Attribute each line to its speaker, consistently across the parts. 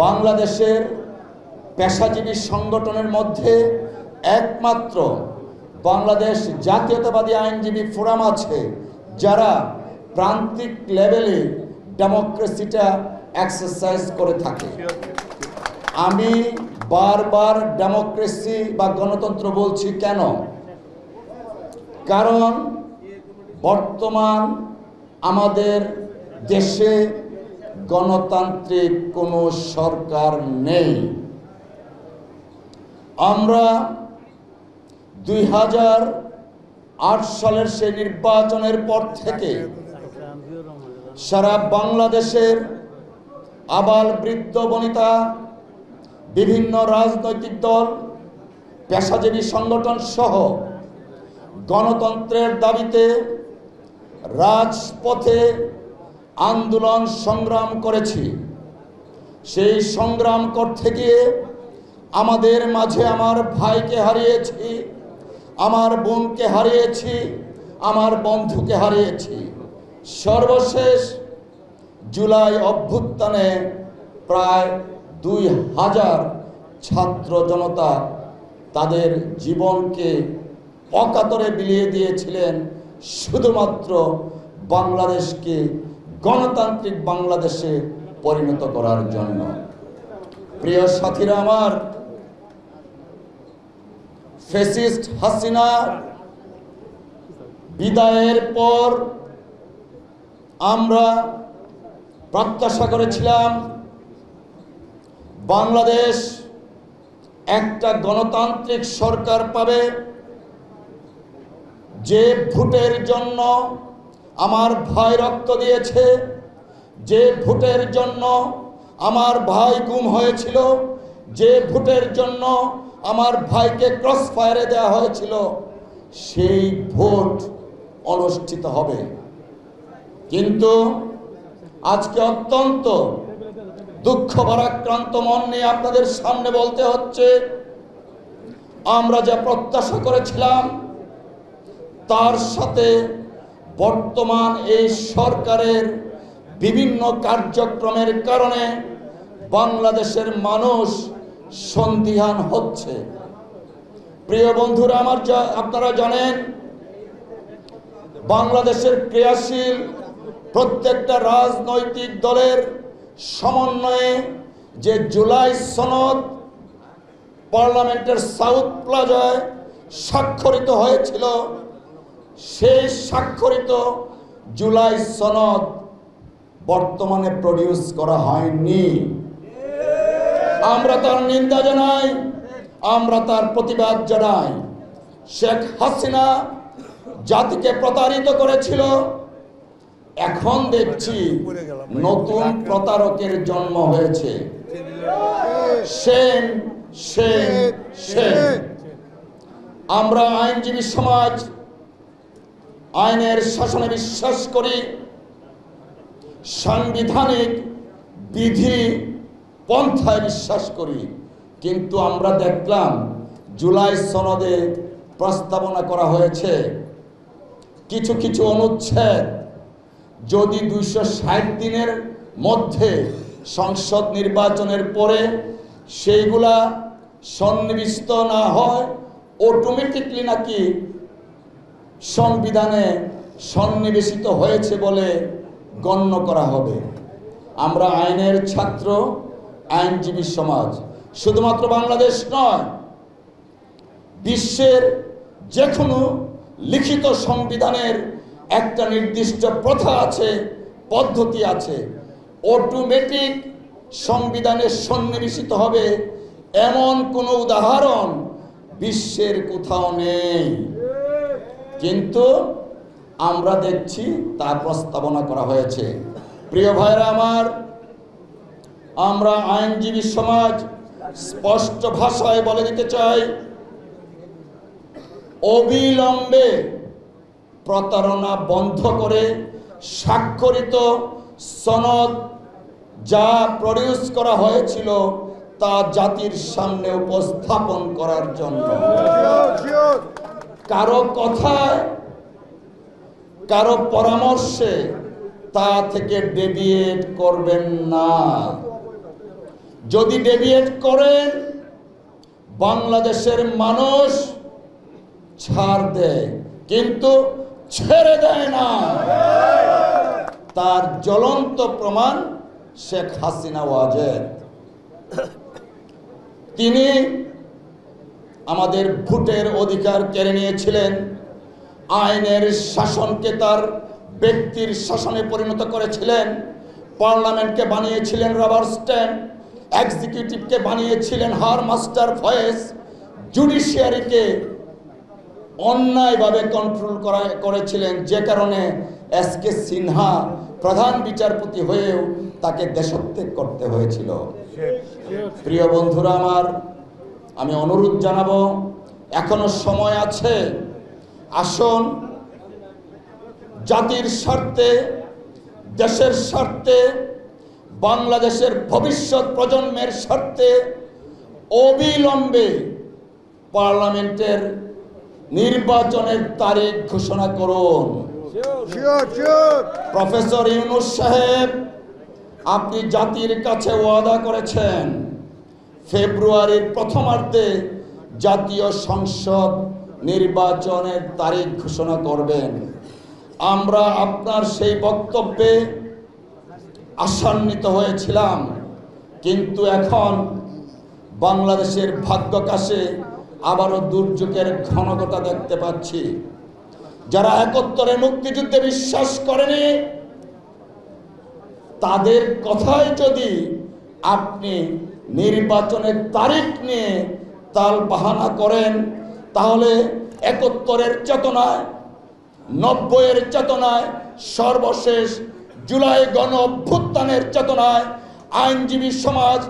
Speaker 1: বাংলাদেশের পেশাজীবী সংগঠনের মধ্যে একমাত্র বাংলাদেশ জাতীয়তাবাদী আইনজীবী ফোরাম আছে যারা প্রান্তিক লেভেলে ডেমোক্রেসিটা এক্সারসাইজ করে থাকে। আমি বারবার ডেমোক্রেসি বা গণতন্ত্র বলছি কেন? কারণ বর্তমান আমাদের দেশে গণতান্ত্রিক কোনো সরকার নেই। আমরা 2008 সালের সেই নির্বাচনের পর থেকে সারা বাংলাদেশের আবাল বৃদ্ধ বনিতা, বিভিন্ন রাজনৈতিক দল, পেশাজীবী সংগঠন সহ গণতন্ত্রের দাবিতে রাজপথে আন্দোলন সংগ্রাম করেছি। সেই সংগ্রাম করতে গিয়ে আমাদের মাঝে আমার ভাইকে হারিয়েছি, আমার বোনকে হারিয়েছি, আমার বন্ধুকে হারিয়েছি। সর্বশেষ জুলাই অভ্যুত্থানে প্রায় 2000 ছাত্র জনতা তাদের জীবনকে অকাতরে বিলিয়ে দিয়েছিলেন শুধুমাত্র বাংলাদেশকে গণতান্ত্রিক বাংলাদেশে পরিণত করার জন্য। প্রিয় সাথীরা আমার, ফ্যাসিস্ট হাসিনা বিদায়ের পর আমরা প্রত্যাশা করেছিলাম বাংলাদেশ একটা গণতান্ত্রিক সরকার পাবে। যে ভোটের জন্য আমার ভাই রক্ত দিয়েছে, যে ভোটের জন্য আমার ভাই গুম হয়েছিল, যে ভোটের জন্য আমার ভাইকে ক্রস ফায়ারে দেওয়া হয়েছিল, সেই ভোট অনুষ্ঠিত হবে। কিন্তু আজকে অত্যন্ত দুঃখ ভারাক্রান্ত মন নিয়ে আপনাদের সামনে বলতে হচ্ছে, আমরা যা প্রত্যাশা করেছিলাম তার সাথে বর্তমান এই সরকারের বিভিন্ন কার্যক্রমের কারণে বাংলাদেশের মানুষ সন্দিহান হচ্ছে। প্রিয় বন্ধুরা আমার, আপনারা জানেন বাংলাদেশের ক্রিয়াশীল প্রত্যেকটা রাজনৈতিক দলের সমন্বয়ে যে জুলাই সনদ পার্লামেন্টের সাউথ প্লাজায় স্বাক্ষরিত হয়েছিল, সেই স্বাক্ষরিত জুলাই সনদ বর্তমানে প্রডিউস করা হয়নি। আমরা তার নিন্দা জানাই, আমরা তার প্রতিবাদ জানাই। শেখ হাসিনা জাতিকে প্রতারিত করেছিল, এখন দেখছি নতুন প্রতারকের জন্ম হয়েছে। Shame shame shame. আমরা আইনজীবী সমাজ আইনের শাসনে বিশ্বাস করি, সাংবিধানিক বিধি পন্থায় বিশ্বাস করি। কিন্তু আমরা দেখলাম জুলাই সনদে প্রস্তাবনা করা হয়েছে কিছু কিছু অনুচ্ছেদ যদি 260 দিনের মধ্যে সংসদ নির্বাচনের পরে সেইগুলা সন্নিবিষ্ট না হয়, অটোমেটিকলি নাকি সংবিধানে সন্নিবেশিত হয়েছে বলে গণ্য করা হবে। আমরা আইনের ছাত্র, আইনজীবী সমাজ শুধুমাত্র বাংলাদেশ নয়, বিশ্বের যে কোনো লিখিত সংবিধানের একটা নির্দিষ্ট প্রথা আছে, পদ্ধতি আছে। অটোমেটিক সংবিধানে সন্নিবেশিত হবে এমন কোনো উদাহরণ বিশ্বের কোথাও নেই। কিন্তু আমরা দেখছি তা প্রস্তাবনা করা হয়েছে। প্রিয় ভাইরা আমার, আমরা আইনজীবী সমাজ স্পষ্ট ভাষায় বলে দিতে চাই, অবিলম্বে প্রতারণা বন্ধ করে স্বাক্ষরিত সনদ যা প্রডিউস করা হয়েছিল তা জাতির সামনে উপস্থাপন করার জন্য কারো কথায়, কারো পরামর্শে তা থেকে ডেভিয়েট করবেন না। যদি ডেভিয়েট করেন বাংলাদেশের মানুষ ছাড় দেয়, কিন্তু ছেড়ে দেয় না। তার জ্বলন্ত প্রমাণ শেখ হাসিনা ওয়াজেদ। তিনি আমাদের ভোটের অধিকার কেড়ে নিয়েছিলেন, আইনের শাসনকে তার ব্যক্তির শাসনে পরিণত করেছিলেন, পার্লামেন্টকে বানিয়েছিলেন রাবার স্ট্যান্ড, এক্সিকিউটিভকে বানিয়েছিলেন হার মাস্টার ভয়েস, জুডিশিয়ারিকে অন্যায়ভাবে কন্ট্রোল করেছিলেন, যে কারণে এস.কে. সিনহা প্রধান বিচারপতি হয়েও তাকে দেশত্যাগ করতে হয়েছিল। প্রিয় বন্ধুরা আমার, আমি অনুরোধ জানাবো, এখনো সময় আছে, আসুন জাতির স্বার্থে, দেশের স্বার্থে, বাংলাদেশের ভবিষ্যৎ প্রজন্মের স্বার্থে অবিলম্বে পার্লামেন্টের নির্বাচনের তারিখ ঘোষণা করুন। প্রফেসর ইউনূস সাহেব, আপনি জাতির কাছে ওয়াদা করেছেন ফেব্রুয়ারির প্রথমার্ধে জাতীয় সংসদ নির্বাচনের তারিখ ঘোষণা করবেন। আমরা আপনার সেই বক্তব্যে আশান্বিত হয়েছিলাম, কিন্তু এখন বাংলাদেশের ভাগ্যকাশে আবারও দুর্যোগের ঘনঘটা দেখতে পাচ্ছি। যারা 71-এর মুক্তিযুদ্ধে বিশ্বাস করেনি, তাদের কথাই যদি আপনি নির্বাচনের তারিখ নিয়ে তাল বাহানা করেন, তাহলে 71-এর চেতনায়, 90-এর চেতনায়, সর্বশেষ জুলাই গণ অভ্যুত্থানের চেতনায় আইনজীবী সমাজ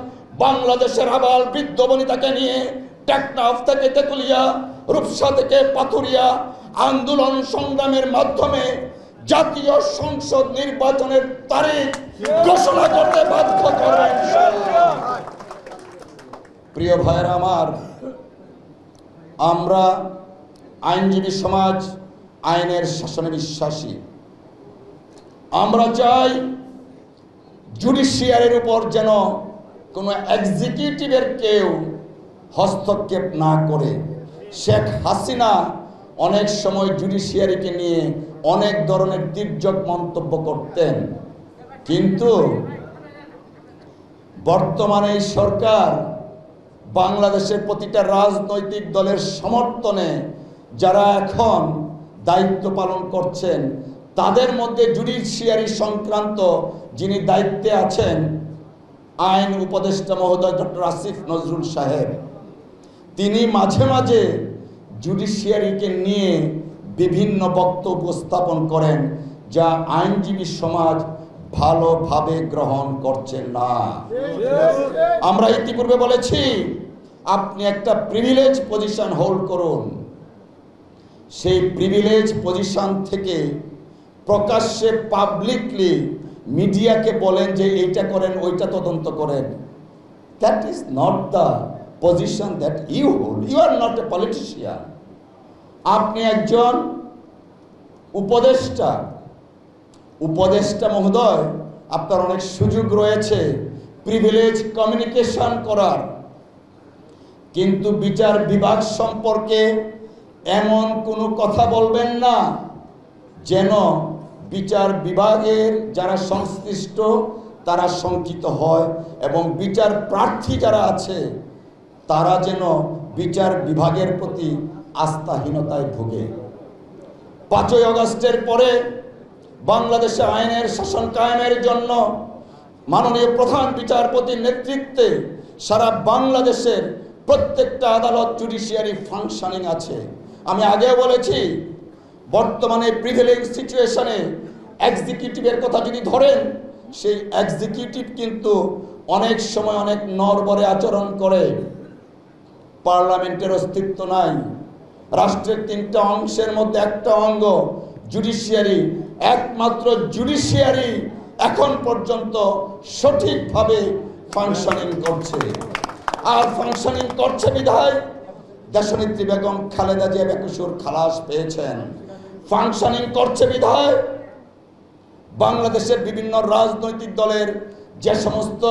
Speaker 1: বাংলাদেশের আবাল বৃদ্ধ বনিতাকে নিয়ে টেকনাফ থেকে তেতুলিয়া, রূপসা থেকে পাথুরিয়া আন্দোলন সংগ্রামের মাধ্যমে জাতীয় সংসদ নির্বাচনের তারিখ ঘোষণা করতে বাধ্য করবেন। প্রিয় ভাইয়েরা আমার, আমরা আইনজীবী সমাজ আইনের শাসনে বিশ্বাসী। আমরা চাই জুডিশিয়ারির উপর যেন কোনো এক্সিকিউটিভের কেউ হস্তক্ষেপ না করে। শেখ হাসিনা অনেক সময় জুডিশিয়ারিকে নিয়ে অনেক ধরনের তির্যক মন্তব্য করতেন, কিন্তু বর্তমানে এই সরকার বাংলাদেশের প্রতিটা রাজনৈতিক দলের সমর্থনে যারা এখন দায়িত্ব পালন করছেন, তাদের মধ্যে জুডিশিয়ারি সংক্রান্ত যিনি দায়িত্বে আছেন আইন উপদেষ্টা মহোদয় ডক্টর আসিফ নজরুল সাহেব, তিনি মাঝে মাঝে জুডিশিয়ারিকে নিয়ে বিভিন্ন বক্তব্য উপস্থাপন করেন, যা আইনজীবী সমাজ ভালোভাবে গ্রহণ করছেন না। আমরা ইতিপূর্বে বলেছি, আপনি একটা প্রিভিলেজ পজিশন হোল্ড করুন, সেই প্রিভিলেজ পজিশন থেকে প্রকাশ্যে পাবলিকলি মিডিয়াকে বলেন যে এইটা করেন, ওইটা তদন্ত করেন। That is not the position that you hold. You are not a politician. আপনি একজন উপদেষ্টা। উপদেষ্টা মহোদয়, আপনার অনেক সুযোগ রয়েছে প্রিভিলেজ কমিউনিকেশন করার, কিন্তু বিচার বিভাগ সম্পর্কে এমন কোনো কথা বলবেন না যেন বিচার বিভাগের যারা সংশ্লিষ্ট তারা শঙ্কিত হয়, এবং বিচার প্রার্থী যারা আছে তারা যেন বিচার বিভাগের প্রতি আস্থাহীনতায় ভোগে। 5ই আগস্টের পরে বাংলাদেশে আইনের শাসন কায়েমের জন্য মাননীয় প্রধান বিচারপতির নেতৃত্বে সারা বাংলাদেশের প্রত্যেকটা আদালত জুডিশিয়ারি ফাংশনিং আছে। আমি আগেও বলেছি, বর্তমানে প্রিভেলিং সিচুয়েশনে এক্সিকিউটিভের কথা যদি ধরেন, সেই এক্সিকিউটিভ কিন্তু অনেক সময় অনেক নড়বড়ে আচরণ করে। পার্লামেন্টের অস্তিত্ব নাই। রাষ্ট্রের 3টা অংশের মধ্যে একটা অঙ্গ জুডিশিয়ারি। একমাত্র জুডিশিয়ারি এখন পর্যন্ত সঠিকভাবে ফাংশনিং করছে। আর ফাংশনিং করছে বিধায় দেশনেত্রী বেগম খালেদা জিয়া বেকসুর খালাস পেয়েছেন। ফাংশনিং করছে বিধায় বাংলাদেশের বিভিন্ন রাজনৈতিক দলের যে সমস্ত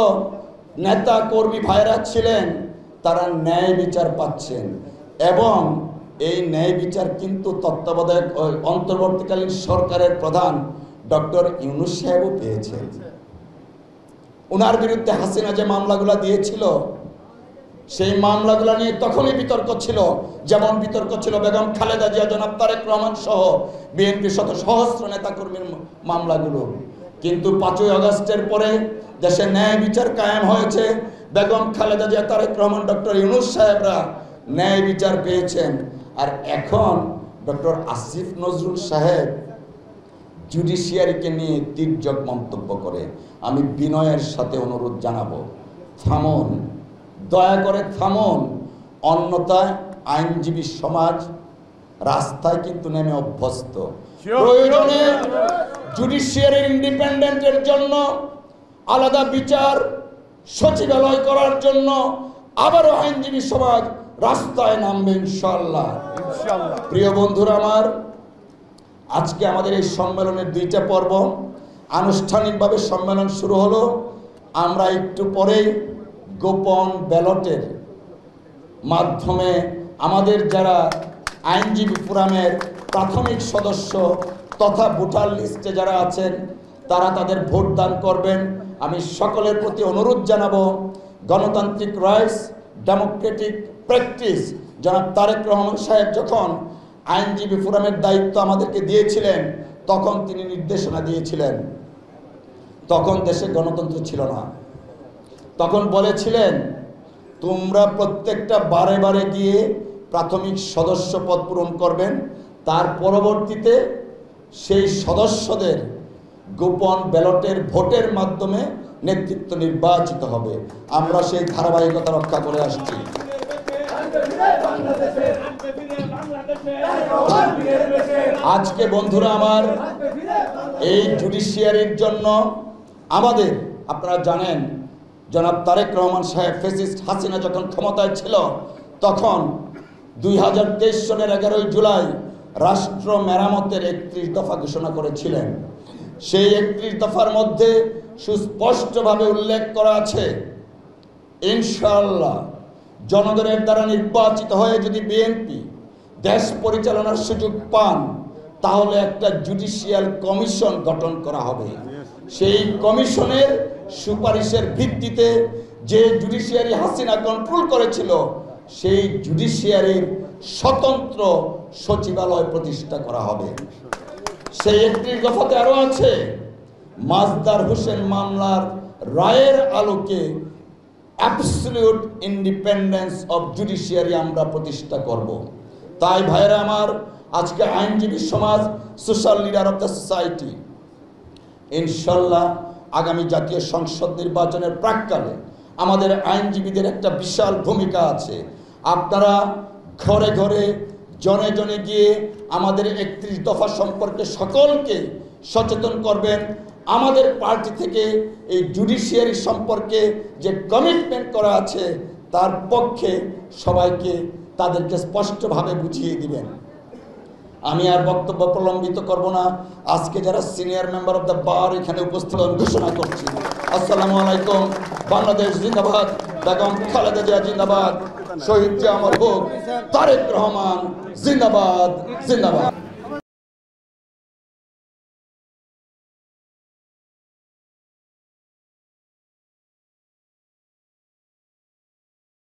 Speaker 1: নেতা কর্মী ভাইরা ছিলেন তারা ন্যায় বিচার পাচ্ছেন, এবং এই ন্যায় বিচার কিন্তু তত্ত্বাবধায়ক অন্তর্বর্তীকালীন সরকারের প্রধান ডক্টর ইউনূস সাহেবও পেয়েছেন। ওনার বিরুদ্ধে হাসিনা যে মামলাগুলো দিয়েছিল, সেই মামলাগুলো নিয়ে তখনই বিতর্ক ছিল, যেমন বিতর্ক ছিল বেগম খালেদা জিয়া, জনাব তারেক রহমান সহ বিএনপি শত সহস্র নেতাকর্মীর মামলাগুলো। কিন্তু 5ই আগস্টের পরে দেশে ন্যায় বিচার কায়েম হয়েছে। বেগম খালেদা জিয়া, তারেক রহমান, ডক্টর ইউনূস সাহেবরা ন্যায় বিচার পেয়েছেন। আর এখন ডক্টর আসিফ নজরুল সাহেব জুডিশিয়ারিকে নিয়ে তির্যক মন্তব্য করে। আমি বিনয়ের সাথে অনুরোধ জানাবো, থামুন, দয়া করে থামুন। অন্যথায় আইনজীবী সমাজ রাস্তায় কিন্তু নেমে অভ্যস্ত। প্রয়োজনে জুডিশিয়ারির ইন্ডিপেন্ডেন্টের জন্য আলাদা বিচার সচিবালয় করার জন্য আবারও আইনজীবী সমাজ রাস্তায় নামবে ইনশাআল্লাহ। প্রিয় বন্ধুরা আমার, আজকে আমাদের এই সম্মেলনের 2টা পর্ব। আনুষ্ঠানিকভাবে সম্মেলন শুরু হলো। আমরা একটু পরেই গোপন ব্যালটের মাধ্যমে আমাদের যারা আইনজীবী ফোরামের প্রাথমিক সদস্য তথা ভোটার লিস্টে যারা আছেন তারা তাদের ভোট দান করবেন। আমি সকলের প্রতি অনুরোধ জানাবো, গণতান্ত্রিক রাইটস, ডেমোক্রেটিক প্র্যাকটিস জনাব তারেক রহমান সাহেব যখন আইনজীবী ফোরামের দায়িত্ব আমাদেরকে দিয়েছিলেন, তখন তিনি নির্দেশনা দিয়েছিলেন, তখন দেশে গণতন্ত্র ছিল না। তখন বলেছিলেন, তোমরা প্রত্যেকটা বারে বারে গিয়ে প্রাথমিক সদস্য পদ পূরণ করবেন, তার পরবর্তীতে সেই সদস্যদের গোপন ব্যালটের ভোটের মাধ্যমে নেতৃত্ব নির্বাচিত হবে। আমরা সেই ধারাবাহিকতা রক্ষা করে আসছি। আজকে বন্ধুরা আমার, এই জুডিশিয়ারির জন্য আমাদের, আপনারা জানেন জনাব তারেক রহমান সাহেব ফ্যাসিস্ট হাসিনা যখন ক্ষমতায় ছিল, তখন 2023 সনের 11ই জুলাই রাষ্ট্র মেরামতের 31 দফা ঘোষণা করেছিলেন। সেই 31 দফার মধ্যে সুস্পষ্টভাবে উল্লেখ করা আছে, ইনশাআল্লাহ জনগণের দ্বারা নির্বাচিত হয়ে যদি বিএনপি দেশ পরিচালনার সুযোগ পান, তাহলে একটা জুডিশিয়াল কমিশন গঠন করা হবে। সেই কমিশনের সুপারিশের ভিত্তিতে যে জুডিশিয়ারি হাসিনা কন্ট্রোল করেছিল, সেই জুডিশিয়ারির স্বতন্ত্র সচিবালয় প্রতিষ্ঠা করা হবে। সেই 31 দফাতে আরো আছে, মাজদার হোসেন মামলার রায়ের আলোকে অ্যাবসলিউট ইন্ডিপেন্ডেন্স অফ জুডিশিয়ারি আমরা প্রতিষ্ঠা করব। তাই ভাইরা আমার, আজকে আইনজীবী সমাজ, social leader of the society, ইনশাল্লাহ আগামী জাতীয় সংসদ নির্বাচনের প্রাক্কালে আমাদের আইনজীবীদের একটা বিশাল ভূমিকা আছে। আপনারা ঘরে ঘরে, জনে জনে গিয়ে আমাদের 31 দফা সম্পর্কে সকলকে সচেতন করবেন। আমাদের পার্টি থেকে এই জুডিশিয়ারি সম্পর্কে যে কমিটমেন্ট করা আছে, তার পক্ষে সবাইকে তাদেরকে স্পষ্টভাবে বুঝিয়ে দিবেন। আমি আর বক্তব্য প্রলম্বিত করব না। আজকে যারা সিনিয়র মেম্বার অফ দ্য বার এখানে উপস্থিত ঘোষণা করছি, আসসালামু আলাইকুম। বাংলাদেশ জিন্দাবাদ, বেগম খালেদা জিয়া জিন্দাবাদ, শহীদ জিয়া অমর হোক, তারেক রহমান জিন্দাবাদ জিন্দাবাদ।